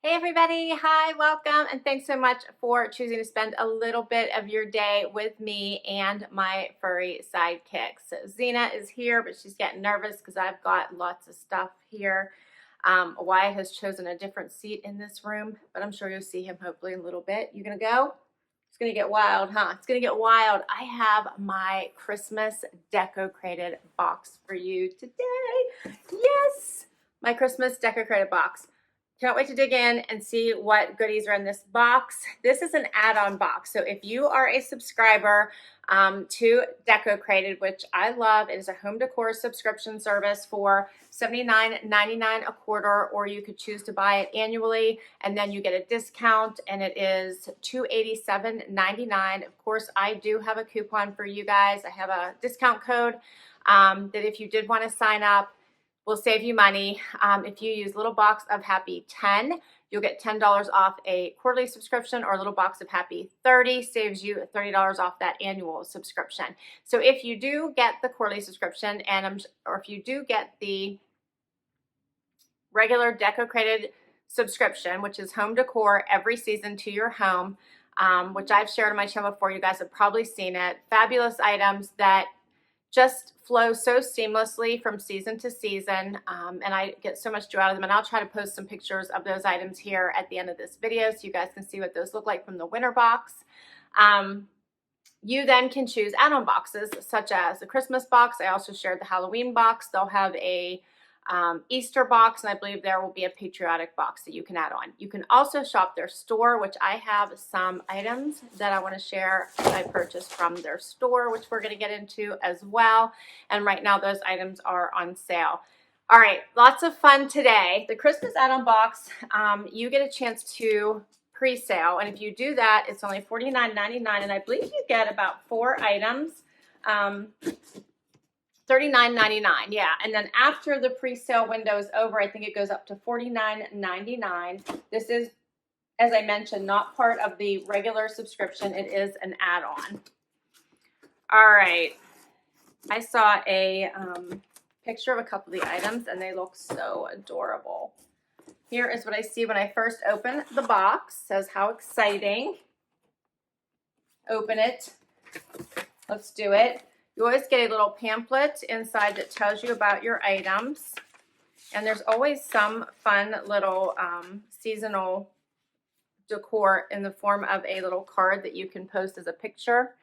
Hey everybody, hi, welcome, and thanks so much for choosing to spend a little bit of your day with me and my furry sidekicks. So Xena is here, but she's getting nervous because I've got lots of stuff here. Wyatt has chosen a different seat in this room, but I'm sure you'll see him hopefully in a little bit. You gonna go? It's gonna get wild, huh? It's gonna get wild. I have my Christmas Decocrated box for you today. Yes, my Christmas Decocrated box. Can't wait to dig in and see what goodies are in this box. This is an add-on box. So if you are a subscriber to Decocrated, which I love, it is a home decor subscription service for $79.99 a quarter, or you could choose to buy it annually and then you get a discount and it is $287.99. Of course, I do have a coupon for you guys. I have a discount code that if you did want to sign up, will save you money. If you use Little Box of Happy 10, you'll get $10 off a quarterly subscription, or Little Box of Happy 30 saves you $30 off that annual subscription. So if you do get the quarterly subscription, or if you do get the regular Decocrated subscription, which is home decor every season to your home, which I've shared on my channel before, you guys have probably seen it. Fabulous items that just flow so seamlessly from season to season, and I get so much joy out of them. And I'll try to post some pictures of those items here at the end of this video so you guys can see what those look like from the winter box. You then can choose add-on boxes such as the Christmas box. I also shared the Halloween box. They'll have a Easter box, and I believe there will be a patriotic box that you can add on. You can also shop their store, which I have some items that I want to share that I purchased from their store, which we're going to get into as well. And right now those items are on sale. All right, lots of fun today. The Christmas add-on box, you get a chance to pre-sale, and if you do that, it's only $49.99, and I believe you get about 4 items. $39.99, yeah. And then after the pre-sale window is over, I think it goes up to $49.99. This is, as I mentioned, not part of the regular subscription. It is an add-on. All right. I saw a picture of a couple of the items, and they look so adorable. Here is what I see when I first open the box. It says, how exciting. Open it. Let's do it. You always get a little pamphlet inside that tells you about your items. And there's always some fun little seasonal decor in the form of a little card that you can post as a picture.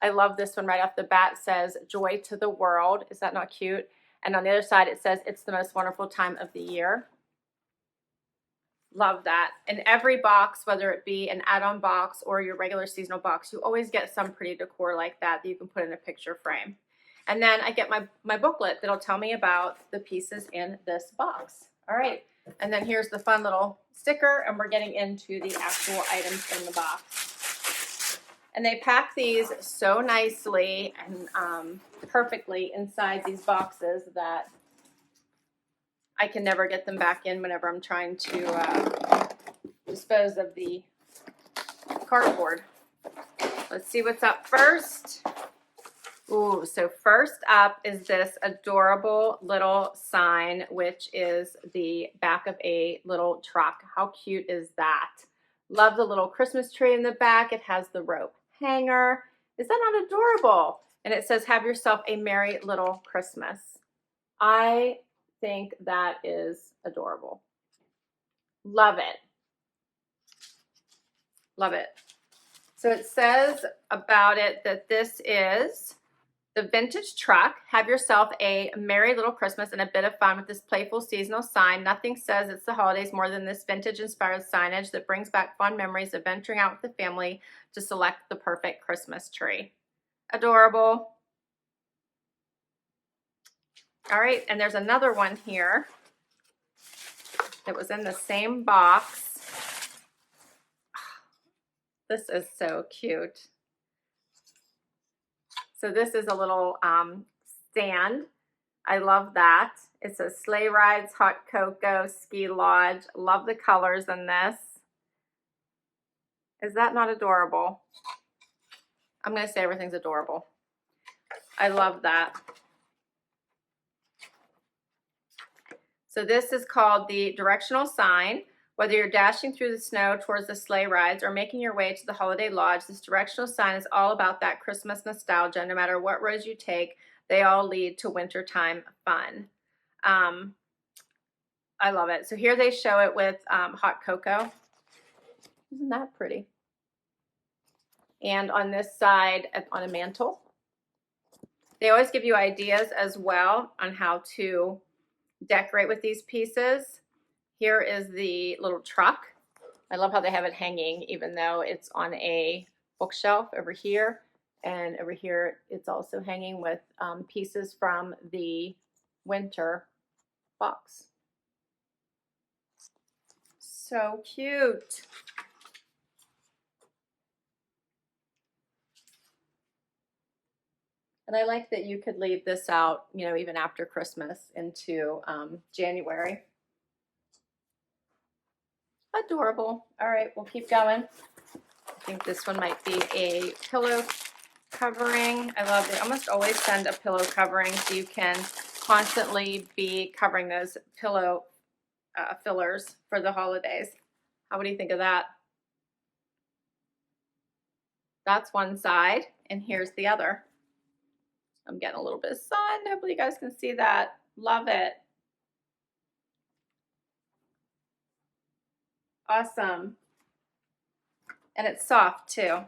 I love this one right off the bat. It says, joy to the world. Is that not cute? And on the other side, it says, it's the most wonderful time of the year. Love that. In every box, whether it be an add-on box or your regular seasonal box, you always get some pretty decor like that that you can put in a picture frame. And then I get my booklet that'll tell me about the pieces in this box. All right. And then here's the fun little sticker, and we're getting into the actual items in the box. And they pack these so nicely and perfectly inside these boxes that I can never get them back in whenever I'm trying to dispose of the cardboard. Let's see what's up first. Ooh, so first up is this adorable little sign, which is the back of a little truck. How cute is that? Love the little Christmas tree in the back. It has the rope hanger. Is that not adorable? And it says, have yourself a merry little Christmas. I think that is adorable. Love it. Love it. So it says about it that this is the vintage truck. Have yourself a merry little Christmas and a bit of fun with this playful seasonal sign. Nothing says it's the holidays more than this vintage inspired signage that brings back fond memories of venturing out with the family to select the perfect Christmas tree. Adorable. All right, and there's another one here that was in the same box. This is so cute. So this is a little stand. I love that. It says sleigh rides, hot cocoa, ski lodge. Love the colors in this. Is that not adorable? I'm going to say everything's adorable. I love that. So this is called the directional sign. Whether you're dashing through the snow towards the sleigh rides or making your way to the holiday lodge, this directional sign is all about that Christmas nostalgia. No matter what roads you take, they all lead to wintertime fun. I love it. So here they show it with hot cocoa. Isn't that pretty? And on this side, on a mantle. They always give you ideas as well on how to decorate with these pieces. Here is the little truck. I love how they have it hanging, even though it's on a bookshelf over here. And over here, it's also hanging with pieces from the winter box. So cute. And I like that you could leave this out, you know, even after Christmas into January. Adorable. All right, we'll keep going. I think this one might be a pillow covering. I love it. I almost always send a pillow covering so you can constantly be covering those pillow fillers for the holidays. What do you think of that? That's one side, and here's the other. I'm getting a little bit of sun. Hopefully you guys can see that. Love it. Awesome. And it's soft too,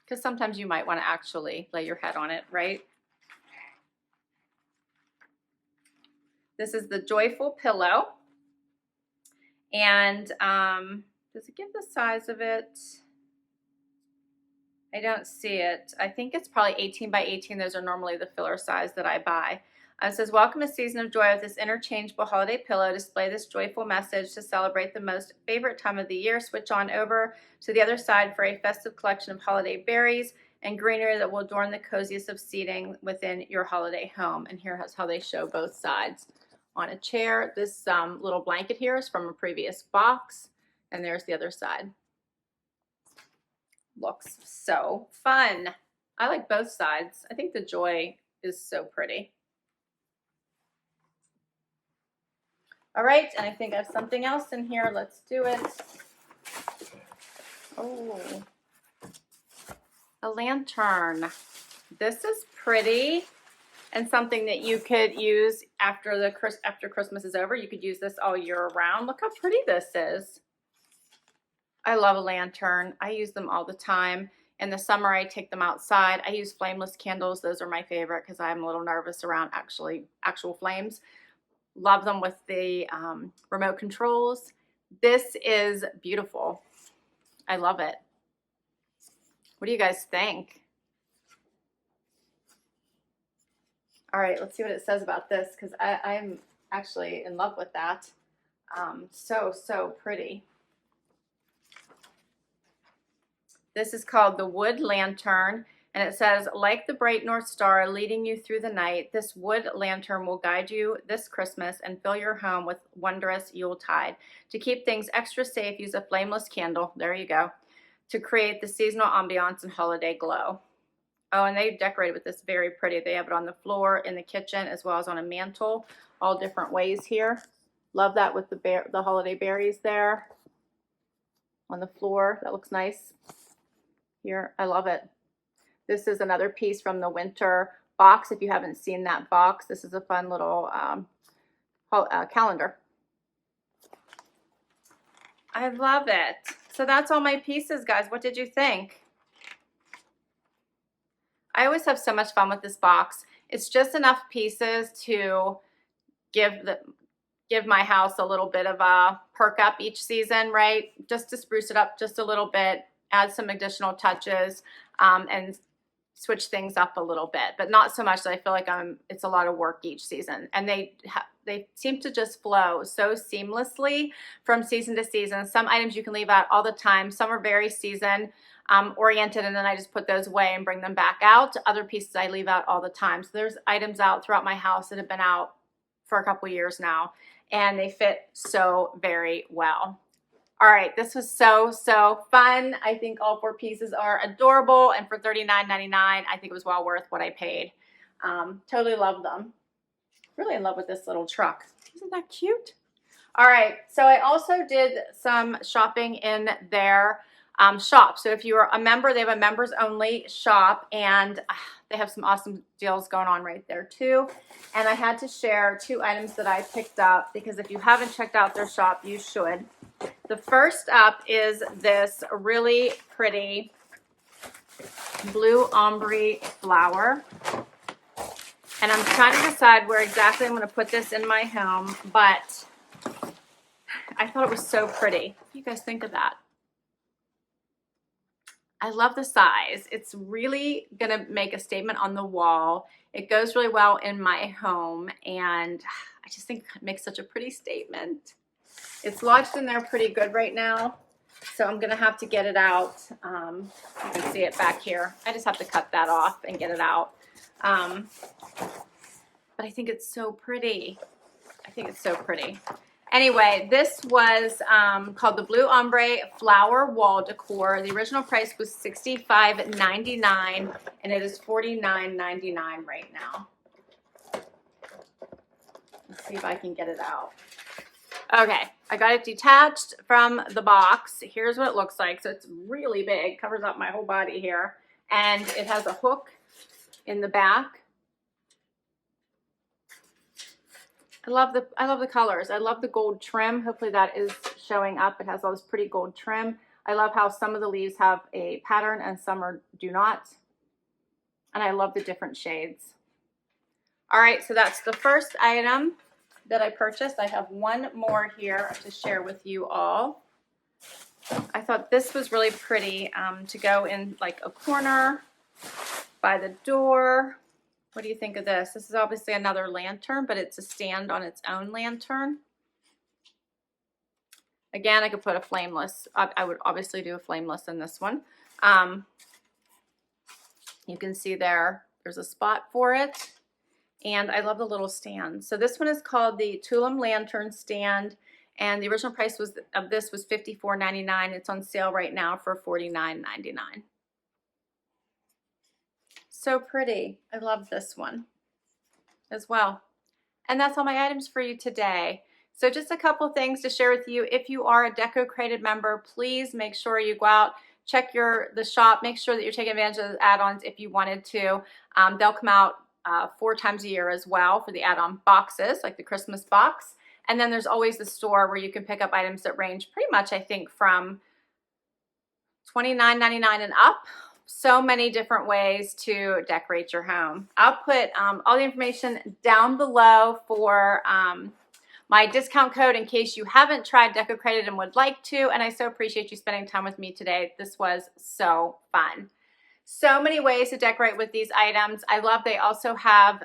because sometimes you might want to actually lay your head on it, right? This is the Joyful Pillow. And does it give the size of it? I don't see it. I think it's probably 18 by 18. Those are normally the filler size that I buy. It says, welcome a season of joy with this interchangeable holiday pillow. Display this joyful message to celebrate the most favorite time of the year. Switch on over to the other side for a festive collection of holiday berries and greenery that will adorn the coziest of seating within your holiday home. And here's how they show both sides on a chair. This little blanket here is from a previous box, and there's the other side. Looks so fun. I like both sides. I think the joy is so pretty. All right, and I think I have something else in here. Let's do it. Oh, a lantern. This is pretty and something that you could use after Christmas is over. You could use this all year round. Look how pretty this is. I love a lantern. I use them all the time. In the summer, I take them outside. I use flameless candles. Those are my favorite because I'm a little nervous around actual flames. Love them with the remote controls. This is beautiful. I love it. What do you guys think? All right, let's see what it says about this because I'm actually in love with that. So pretty. This is called the Wood Lantern, and it says, like the bright North Star leading you through the night, this wood lantern will guide you this Christmas and fill your home with wondrous Yuletide. To keep things extra safe, use a flameless candle, there you go, to create the seasonal ambiance and holiday glow. Oh, and they've decorated with this very pretty. They have it on the floor, in the kitchen, as well as on a mantle, all different ways here. Love that with the holiday berries there on the floor. That looks nice. Here, I love it. This is another piece from the winter box. If you haven't seen that box, this is a fun little calendar. I love it. So that's all my pieces, guys. What did you think? I always have so much fun with this box. It's just enough pieces to give my house a little bit of a perk up each season, right? Just to spruce it up just a little bit, add some additional touches, and switch things up a little bit, but not so much that I feel like it's a lot of work each season. And they seem to just flow so seamlessly from season to season. Some items you can leave out all the time. Some are very season oriented, and then I just put those away and bring them back out. Other pieces I leave out all the time. So there's items out throughout my house that have been out for a couple years now, and they fit so very well. All right, this was so fun. I think all 4 pieces are adorable, and for $39.99, I think it was well worth what I paid. Totally love them. Really in love with this little truck. Isn't that cute? All right, so I also did some shopping in their shop. So if you are a member, they have a members only shop, and they have some awesome deals going on right there too. And I had to share 2 items that I picked up because if you haven't checked out their shop, you should. The first up is this really pretty blue ombre flower. And I'm trying to decide where exactly I'm going to put this in my home, but I thought it was so pretty. What do you guys think of that? I love the size. It's really going to make a statement on the wall. It goes really well in my home, and I just think it makes such a pretty statement. It's lodged in there pretty good right now, so I'm going to have to get it out. You can see it back here. I just have to cut that off and get it out. But I think it's so pretty. I think it's so pretty. Anyway, this was called the Blue Ombre Flower Wall Decor. The original price was $65.99, and it is $49.99 right now. Let's see if I can get it out. Okay, I got it detached from the box. Here's what it looks like. So it's really big, covers up my whole body here, and it has a hook in the back. I love the colors. I love the gold trim. Hopefully that is showing up. It has all this pretty gold trim. I love how some of the leaves have a pattern and some do not. And I love the different shades. All right, so that's the first item that I purchased. I have one more here to share with you all. I thought this was really pretty to go in like a corner by the door. What do you think of this? This is obviously another lantern, but it's a stand on its own lantern. Again, I could put a flameless. I would obviously do a flameless in this one. You can see there's a spot for it. And I love the little stand. So this one is called the Tulum Lantern Stand. And the original price of this was $54.99. It's on sale right now for $49.99. So pretty. I love this one as well. And that's all my items for you today. So just a couple things to share with you. If you are a Decocrated member, please make sure you go out, check the shop, make sure that you're taking advantage of the add-ons if you wanted to. They'll come out 4 times a year as well for the add-on boxes, like the Christmas box. And then there's always the store where you can pick up items that range pretty much, I think, from $29.99 and up. So many different ways to decorate your home. I'll put all the information down below for my discount code in case you haven't tried Decocrated and would like to. And I so appreciate you spending time with me today. This was so fun. So many ways to decorate with these items. I love they also have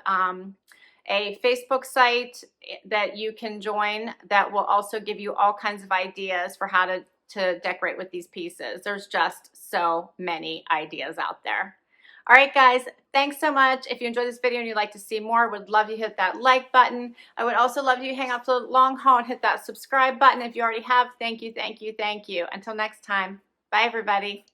a Facebook site that you can join that will also give you all kinds of ideas for how to decorate with these pieces. There's just so many ideas out there. All right, guys, thanks so much. If you enjoyed this video and you'd like to see more, would love you to hit that like button. I would also love you to hang out for the long haul and hit that subscribe button. If you already have, thank you, thank you, thank you. Until next time, bye everybody.